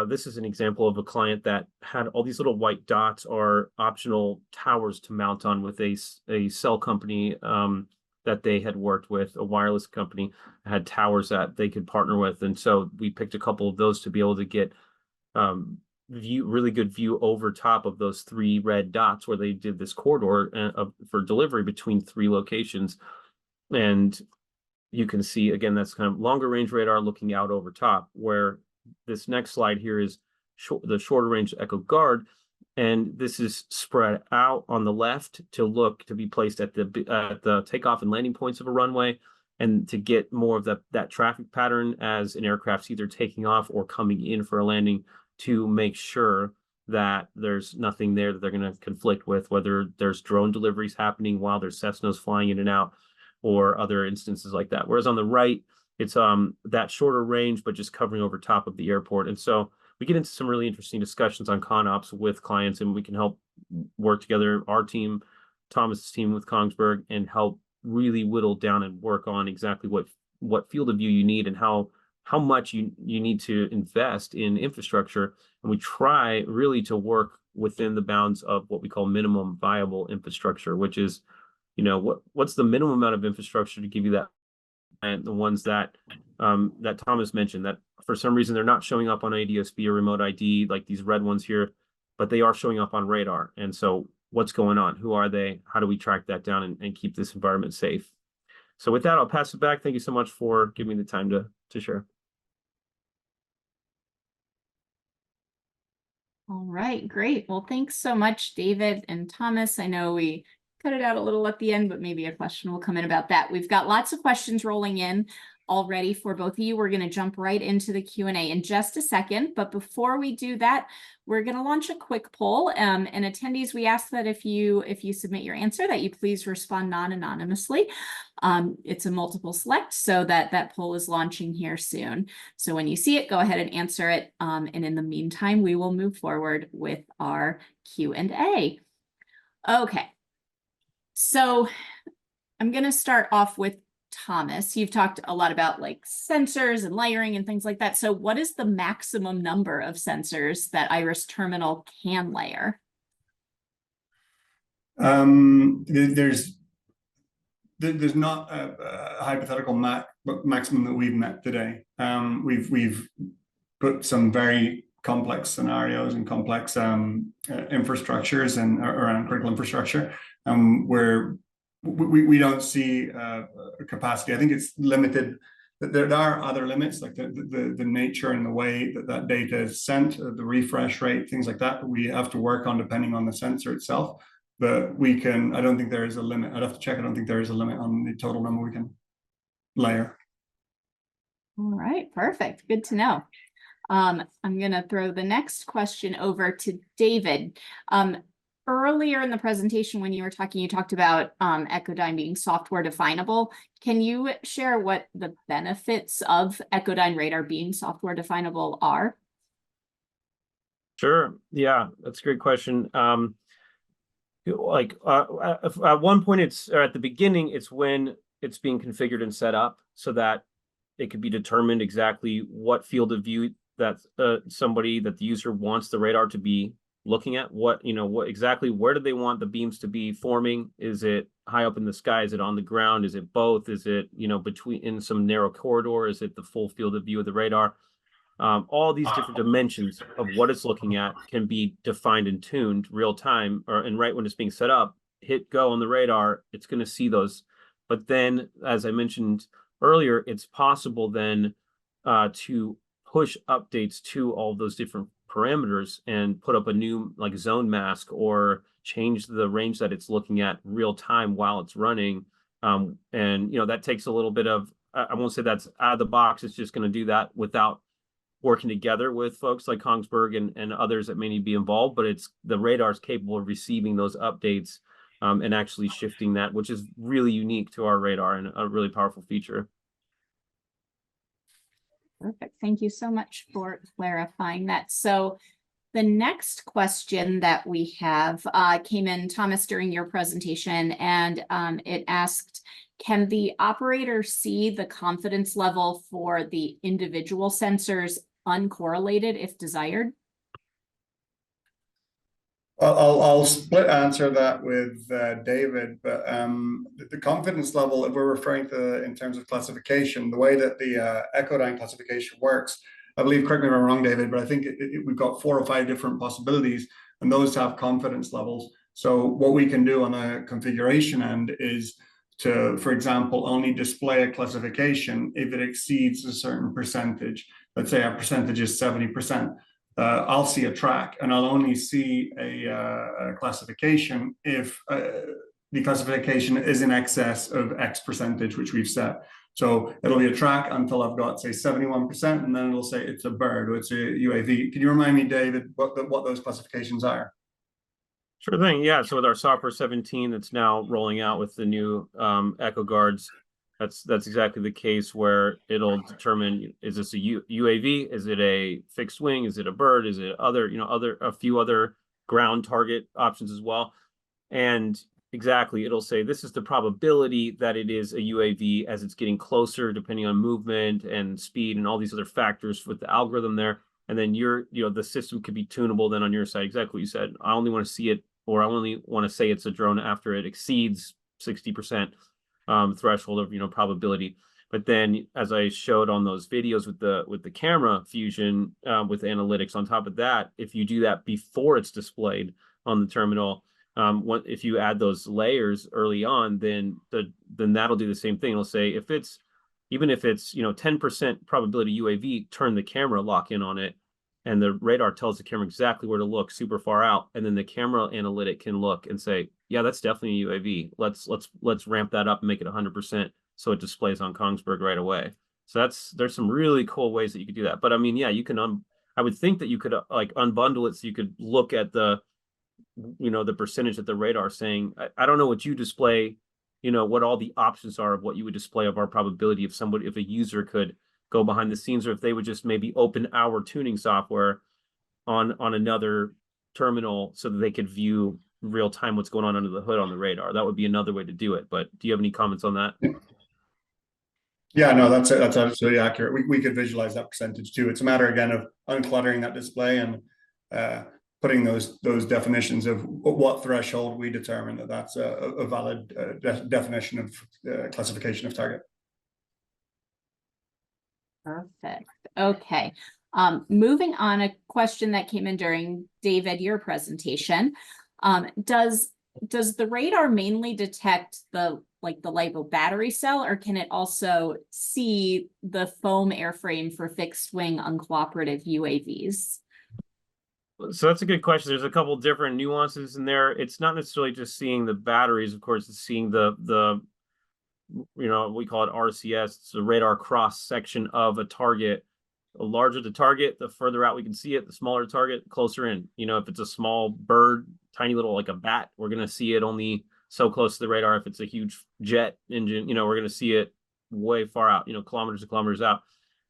this is an example of a client that had all these little white dots are optional towers to mount on with a cell company that they had worked with, a wireless company, had towers that they could partner with. And so we picked a couple of those to be able to get really good view over top of those three red dots where they did this corridor for delivery between three locations. And you can see, again, that's kind of longer range radar looking out over top, where this next slide here is the shorter range Echo Guard. And this is spread out on the left to be placed at the takeoff and landing points of a runway, and to get more of that traffic pattern as an aircraft's either taking off or coming in for a landing, to make sure that there's nothing there that they're going to conflict with, whether there's drone deliveries happening while there's Cessnas flying in and out, or other instances like that. Whereas on the right, it's that shorter range, but just covering over top of the airport. And so we get into some really interesting discussions on ConOps with clients, and we can help work together, our team, Thomas's team with Kongsberg, and help really whittle down and work on exactly what field of view you need and how much you need to invest in infrastructure. And we try really to work within the bounds of what we call minimum viable infrastructure, which is, what's the minimum amount of infrastructure to give you that, and the ones that that Thomas mentioned, that for some reason they're not showing up on ADSB or remote ID, like these red ones here, but they are showing up on radar. And so what's going on? Who are they? How do we track that down and keep this environment safe? So with that, I'll pass it back. Thank you so much for giving me the time to share. All right, great. Well, thanks so much, David and Thomas. I know we cut it out a little at the end, but maybe a question will come in about that. We've got lots of questions rolling in already for both of you. We're going to jump right into the Q&A in just a second. But before we do that, we're going to launch a quick poll. And attendees, we ask that if you submit your answer, that you please respond non-anonymously. It's a multiple select, so that poll is launching here soon. So when you see it, go ahead and answer it. And in the meantime, we will move forward with our Q&A. Okay. So I'm going to start off with Thomas. You've talked a lot about like sensors and layering and things like that. So what is the maximum number of sensors that Iris Terminal can layer? There's not a hypothetical maximum that we've met today. We've put some very complex scenarios and complex infrastructures and around critical infrastructure, where we don't see a capacity. I think it's limited. There are other limits, like the nature and the way that data is sent, the refresh rate, things like that we have to work on depending on the sensor itself. But I don't think there is a limit. I'd have to check. I don't think there is a limit on the total number we can layer. All right, perfect. Good to know. I'm going to throw the next question over to David. Earlier in the presentation, when you were talking, you talked about Echodyne being software definable. Can you share what the benefits of Echodyne radar being software definable are? Sure. Yeah, that's a great question. At one point, or at the beginning, it's when it's being configured and set up so that it could be determined exactly what field of view that the user wants the radar to be looking at. What exactly, where do they want the beams to be forming? Is it high up in the sky? Is it on the ground? Is it both? Is it, between in some narrow corridor? Is it the full field of view of the radar? All these different dimensions of what it's looking at can be defined and tuned real time, and right when it's being set up, hit go on the radar, it's going to see those. But then, as I mentioned earlier, it's possible then to push updates to all those different parameters and put up a new like zone mask or change the range that it's looking at real time while it's running. And that takes a little bit of, I won't say that's out of the box. It's just going to do that without working together with folks like Kongsberg and others that may need to be involved, but the radar is capable of receiving those updates and actually shifting that, which is really unique to our radar and a really powerful feature. Perfect. Thank you so much for clarifying that. So the next question that we have came in, Thomas, during your presentation, and it asked, can the operator see the confidence level for the individual sensors uncorrelated if desired? I'll split answer that with David, but the confidence level, if we're referring to in terms of classification, the way that the Echodyne classification works, I believe, correct me if I'm wrong, David, but I think we've got 4 or 5 different possibilities, and those have confidence levels. So what we can do on a configuration end is to, for example, only display a classification if it exceeds a certain percentage. Let's say our percentage is 70%. I'll see a track, and I'll only see a classification if the classification is in excess of X percentage, which we've set. So it'll be a track until I've got, say, 71%, and then it'll say it's a bird or it's a UAV. Can you remind me, David, what those classifications are? Sure thing. Yeah. So with our software 17 that's now rolling out with the new Echo Guards, that's exactly the case where it'll determine, is this a UAV? Is it a fixed wing? Is it a bird? Is it a few other ground target options as well? And exactly, it'll say this is the probability that it is a UAV as it's getting closer, depending on movement and speed and all these other factors with the algorithm there. And then the system could be tunable then on your side. Exactly what you said. I only want to see it, or I only want to say it's a drone after it exceeds 60%. Threshold of probability. But then, as I showed on those videos with the camera fusion with analytics on top of that, if you do that before it's displayed on the terminal, if you add those layers early on, then that'll do the same thing. It'll say even if it's 10% probability UAV, turn the camera lock in on it, and the radar tells the camera exactly where to look super far out, and then the camera analytic can look and say, yeah, that's definitely a UAV. Let's ramp that up and make it 100% so it displays on Kongsberg right away. So there's some really cool ways that you could do that. But I mean, yeah, you can I would think that you could like unbundle it so you could look at the the percentage that the radar is saying. I don't know what you display, what all the options are of what you would display of our probability if a user could go behind the scenes, or if they would just maybe open our tuning software on another terminal so that they could view real time what's going on under the hood on the radar. That would be another way to do it. But do you have any comments on that? Yeah, no, that's absolutely accurate. We could visualize that percentage too. It's a matter again of uncluttering that display and putting those definitions of what threshold we determine that that's a valid definition of classification of target. Perfect. Okay. Moving on, a question that came in during David, your presentation. Does the radar mainly detect the LiPo battery cell, or can it also see the foam airframe for fixed wing uncooperative UAVs? So that's a good question. There's a couple different nuances in there. It's not necessarily just seeing the batteries, of course, it's seeing the we call it RCS. It's the radar cross section of a target. The larger the target, the further out we can see it. The smaller the target, closer in. If it's a small bird, tiny little like a bat, we're going to see it only so close to the radar. If it's a huge jet engine, we're going to see it way far out, kilometers and kilometers out.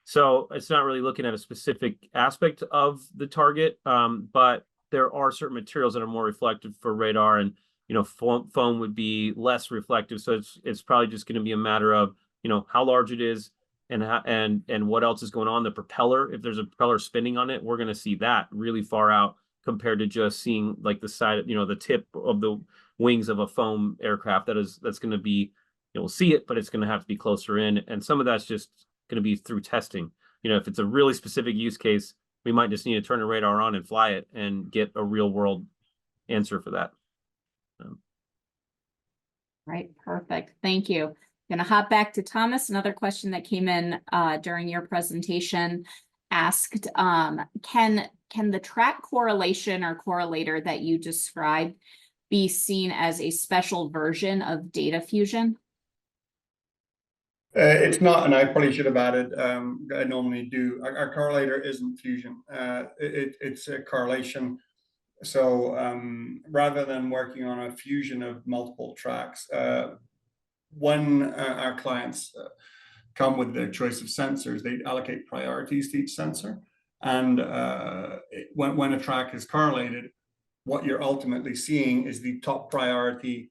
So it's not really looking at a specific aspect of the target, but there are certain materials that are more reflective for radar, and foam would be less reflective. So it's probably just going to be a matter of how large it is and what else is going on. The propeller, if there's a propeller spinning on it, we're going to see that really far out compared to just seeing like the side, the tip of the wings of a foam aircraft. That's going to be, we'll see it, but it's going to have to be closer in, and some of that's just going to be through testing. If it's a really specific use case, we might just need to turn the radar on and fly it and get a real world answer for that. Right, perfect. Thank you. Gonna hop back to Thomas. Another question that came in during your presentation asked, can the track correlation or correlator that you described be seen as a special version of data fusion? It's not, and I probably should have added, I normally do. Our correlator isn't fusion. It's a correlation. So rather than working on a fusion of multiple tracks, when our clients come with their choice of sensors, they allocate priorities to each sensor. And when a track is correlated, what you're ultimately seeing is the top priority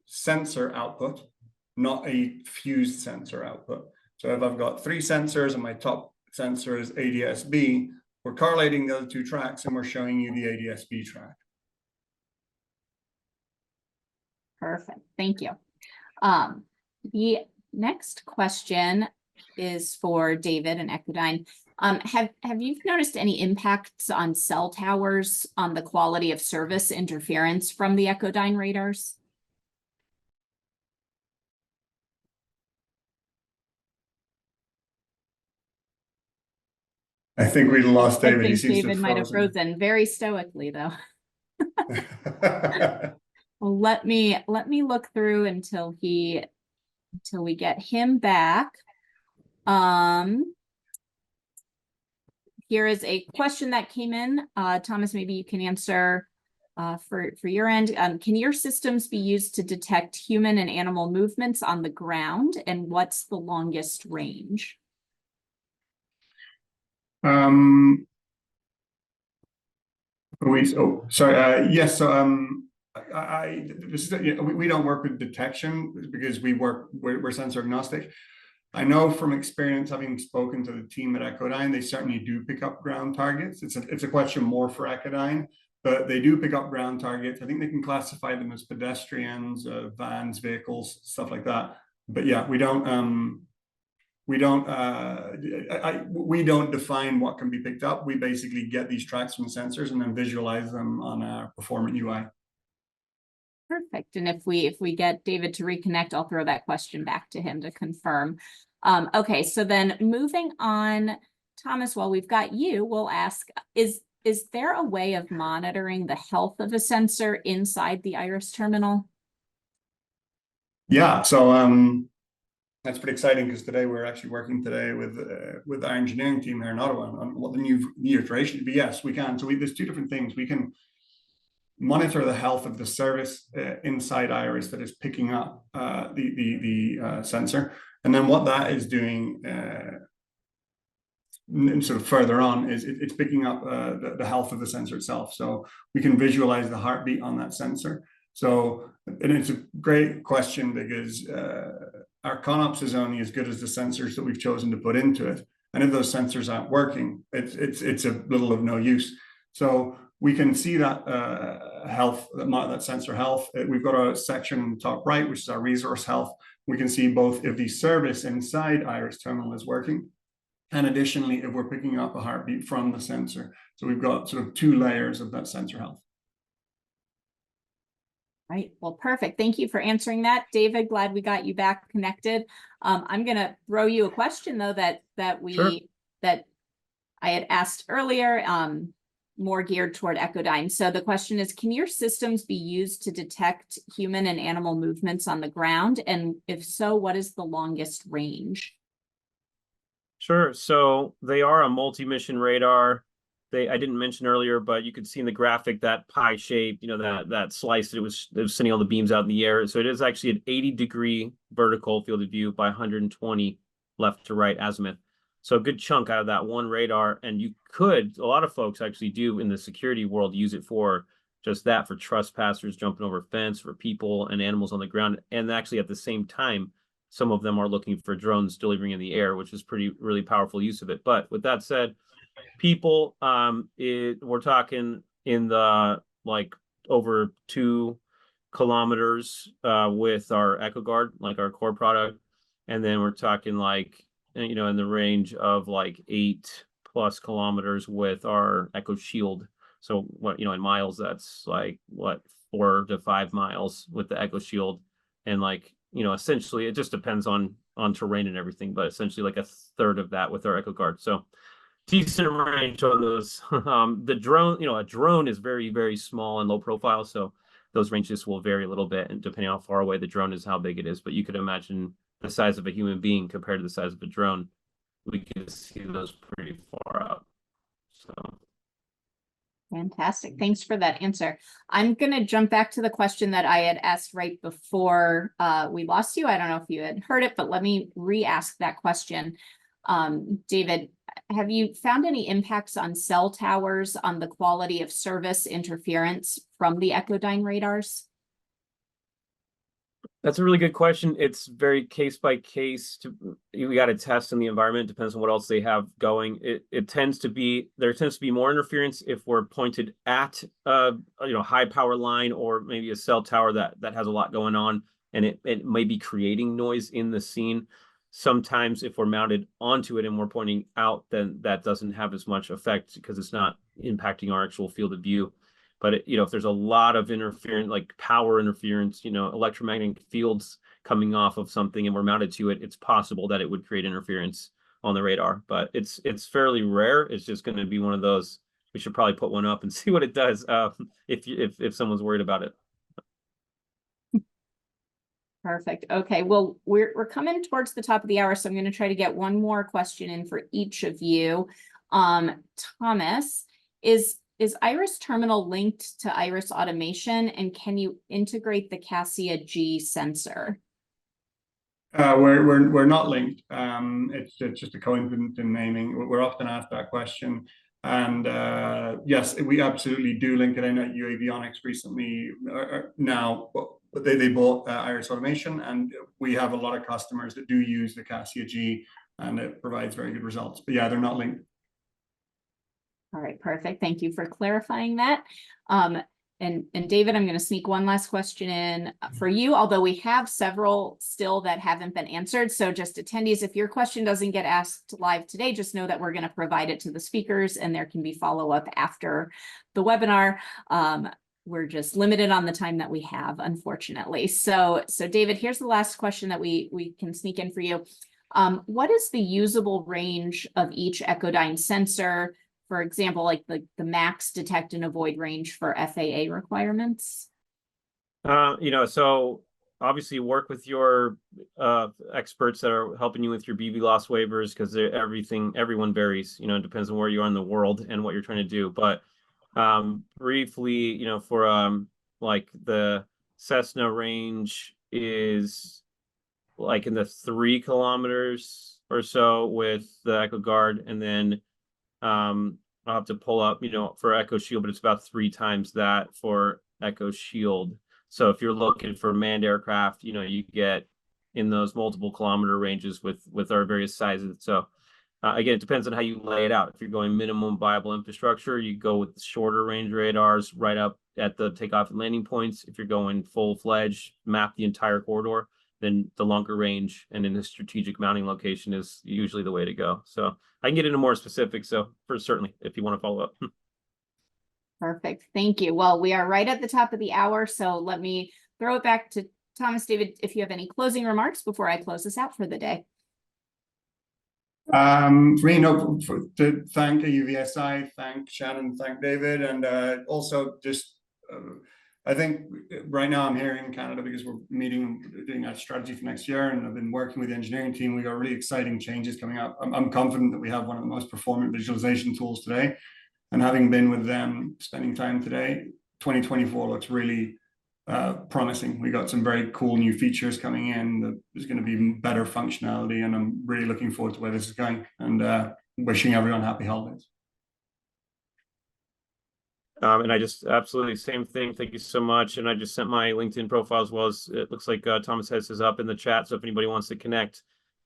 sensor output, not a fused sensor output. So if I've got 3 sensors and my top sensor is ADS-B, we're correlating those 2 tracks and we're showing you the ADS-B track. Perfect. Thank you. The next question is for David and Echodyne. Have you noticed any impacts on cell towers on the quality of service interference from the Echodyne radars? I think we lost David. I think David might have frozen very stoically, though. Well, let me look through until we get him back. Here is a question that came in. Thomas, maybe you can answer for your end. Can your systems be used to detect human and animal movements on the ground? And what's the longest range? Yes. So we don't work with detection because we're sensor agnostic. I know from experience, having spoken to the team at Echodyne, they certainly do pick up ground targets. It's a question more for Echodyne, but they do pick up ground targets. I think they can classify them as pedestrians, vans, vehicles, stuff like that. But yeah, we don't define what can be picked up. We basically get these tracks from sensors and then visualize them on our performant UI. Perfect. And if we get David to reconnect, I'll throw that question back to him to confirm. Okay, so then moving on Thomas, while we've got you, we'll ask, is there a way of monitoring the health of a sensor inside the Iris terminal? Yeah, so that's pretty exciting because today we're actually working today with our engineering team here in Ottawa on what the new iteration would be. Yes, we can. So there's two different things. We can monitor the health of the service inside Iris that is picking up the sensor, and then what that is doing sort of further on is it's picking up the health of the sensor itself. So we can visualize the heartbeat on that sensor. So, and it's a great question because our ConOps is only as good as the sensors that we've chosen to put into it. And if those sensors aren't working, it's a little of no use. So we can see that health, that sensor health. We've got a section in the top right, which is our resource health. We can see both if the service inside Iris terminal is working, and additionally, if we're picking up a heartbeat from the sensor. So we've got sort of two layers of that sensor health. Right. Well, perfect. Thank you for answering that. David, glad we got you back connected. I'm going to throw you a question, though, that I had asked earlier, more geared toward Echodyne. So the question is, can your systems be used to detect human and animal movements on the ground? And if so, what is the longest range? Sure. So they are a multi-mission radar. I didn't mention earlier, but you could see in the graphic that pie shape, that slice that it was sending all the beams out in the air. So it is actually an 80-degree vertical field of view by 120 left to right azimuth. So a good chunk out of that one radar. And a lot of folks actually do in the security world use it for just that, for trespassers jumping over a fence, for people and animals on the ground. And actually at the same time, some of them are looking for drones delivering in the air, which is really powerful use of it. But with that said, people, we're talking in the over 2 kilometers with our EchoGuard, like our core product. And then we're talking in the range of 8+ kilometers with our Echo Shield. So in miles, that's 4 to 5 miles with the Echo Shield. And essentially it just depends on terrain and everything, but essentially a third of that with our EchoGuard. So decent range on those. The drone, a drone is very, very small and low profile. So those ranges will vary a little bit, and depending on how far away the drone is, how big it is. But you could imagine the size of a human being compared to the size of a drone. We can see those pretty far out. So. Fantastic. Thanks for that answer. I'm going to jump back to the question that I had asked right before we lost you. I don't know if you had heard it, but let me re-ask that question. David, have you found any impacts on cell towers on the quality of service interference from the Echodyne radars? That's a really good question. It's very case by case. You got to test in the environment. Depends on what else they have going. There tends to be more interference if we're pointed at high power line, or maybe a cell tower that has a lot going on, and it may be creating noise in the scene. Sometimes if we're mounted onto it and we're pointing out, then that doesn't have as much effect because it's not impacting our actual field of view. But if there's a lot of interference, like power interference, electromagnetic fields coming off of something, and we're mounted to it, it's possible that it would create interference on the radar. But it's fairly rare. It's just going to be one of those. We should probably put one up and see what it does if someone's worried about it. Perfect. Okay. Well, we're coming towards the top of the hour, so I'm going to try to get one more question in for each of you. Thomas, is Iris Terminal linked to Iris Automation, and can you integrate the Cassia G sensor? We're not linked. It's just a coincidence in naming. We're often asked that question, and yes, we absolutely do link it. I know UAVionics recently but they bought Iris Automation, and we have a lot of customers that do use the Cassia G, and it provides very good results. But yeah, they're not linked. All right, perfect. Thank you for clarifying that. And David, I'm going to sneak one last question in for you, although we have several still that haven't been answered. So just attendees, if your question doesn't get asked live today, just know that we're going to provide it to the speakers, and there can be follow-up after the webinar. We're just limited on the time that we have, unfortunately. So David, here's the last question that we can sneak in for you. What is the usable range of each Echodyne sensor? For example, like the max detect and avoid range for FAA requirements? So obviously work with your experts that are helping you with your BV loss waivers, because everyone varies, it depends on where you are in the world and what you're trying to do. But briefly, for like the Cessna range is like in the 3 kilometers or so with the Echo Guard, and then I'll have to pull up, for Echo Shield, but it's about 3 times that for Echo Shield. So if you're looking for manned aircraft, you get in those multiple kilometer ranges with our various sizes. So again, it depends on how you lay it out. If you're going minimum viable infrastructure, you go with shorter range radars right up at the takeoff and landing points. If you're going full-fledged, map the entire corridor, then the longer range and in a strategic mounting location is usually the way to go. So I can get into more specifics, so for certainly if you want to follow up. Perfect. Thank you. Well, we are right at the top of the hour, so let me throw it back to Thomas. David, if you have any closing remarks before I close this out for the day. For me, to thank AUVSI, thank Shannon, thank David, and also just I think right now I'm here in Canada because we're doing our strategy for next year, and I've been working with the engineering team. We got really exciting changes coming up. I'm confident that we have one of the most performant visualization tools today, and having been with them, spending time today, 2024 looks really promising. We got some very cool new features coming in. There's going to be better functionality, and I'm really looking forward to where this is going, and wishing everyone happy holidays. And I just absolutely same thing. Thank you so much. And I just sent my LinkedIn profile as well. As it looks like Thomas has his up in the chat. So if anybody wants to connect,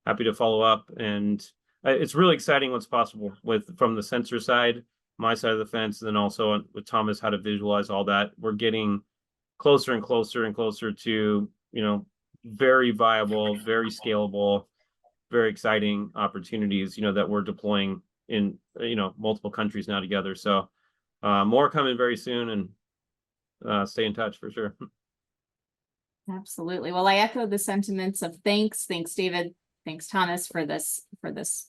happy to follow up. And it's really exciting what's possible from the sensor side, my side of the fence, and then also with Thomas, how to visualize all that. We're getting closer and closer and closer to, very viable, very scalable, very exciting opportunities, that we're deploying in, multiple countries now together. So more coming very soon, and stay in touch for sure. Absolutely. Well, I echo the sentiments of thanks. Thanks, David. Thanks, Thomas, for this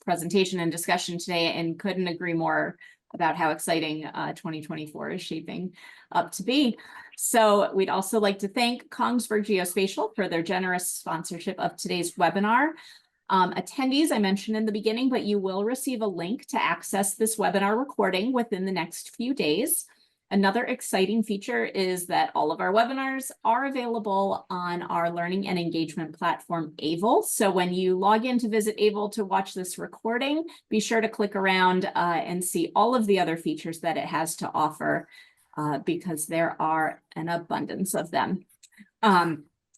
presentation and discussion today, and couldn't agree more about how exciting 2024 is shaping up to be. So we'd also like to thank Kongsberg Geospatial for their generous sponsorship of today's webinar. Attendees, I mentioned in the beginning, but you will receive a link to access this webinar recording within the next few days. Another exciting feature is that all of our webinars are available on our learning and engagement platform, Able. So when you log in to visit Able to watch this recording, be sure to click around and see all of the other features that it has to offer, because there are an abundance of them.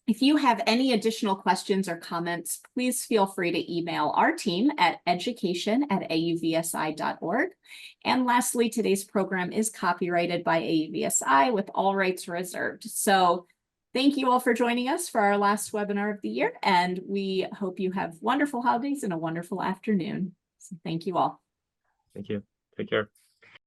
If you have any additional questions or comments, please feel free to email our team at education@auvsi.org. And lastly, today's program is copyrighted by AUVSI with all rights reserved. So thank you all for joining us for our last webinar of the year, and we hope you have wonderful holidays and a wonderful afternoon. So thank you all. Thank you. Take care.